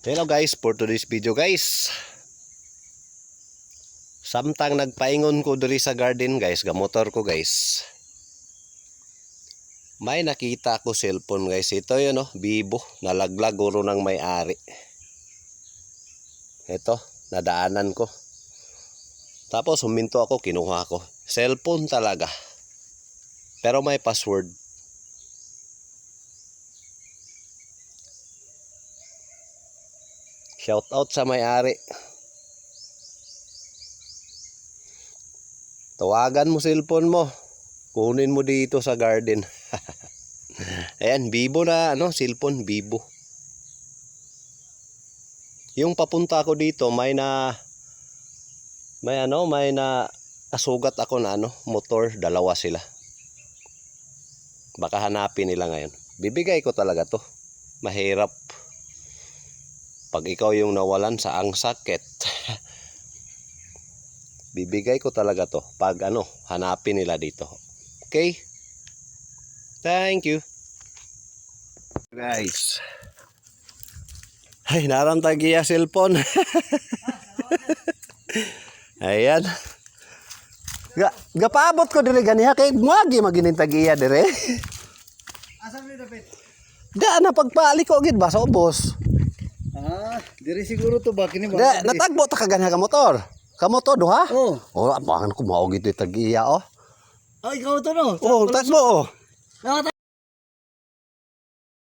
Hello guys, for today's video guys. Samtang nagpaingon ko diri sa garden guys, gamotor ko guys. May nakita ko cellphone guys. Ito yun Vivo, nalaglag uro ng may-ari. Ito, nadaanan ko. Tapos huminto ako, kinuha ko. Cellphone talaga. Pero may password. Shout out sa may-ari. Tawagan mo cellphone mo. Kunin mo dito sa garden. Ayan, Vivo na cellphone Vivo. Yung papunta ako dito, may kasugat ako na motor, dalawa sila. Baka hanapin nila ngayon. Bibigay ko talaga to. Mahirap pag ikaw yung nawalan sa ang sakit. Bibigay ko talaga to pag hanapin nila dito. Okay? Thank you. Guys. Ay, narantagiya cellphone. Ayan. Gapaabot ko dire ganiha kay muagi maginintagiya dire. Asa ni dapat? Da na pagpaali ko gid ba sa ubos. Diri siguro to ba kini ba? Da natagbo ta kaganiha ka motor. Kamo to duha? Oh. Oh, apaan ko mao gid tagiya oh. Ay, ikaw to no. Oh, tagbo oh.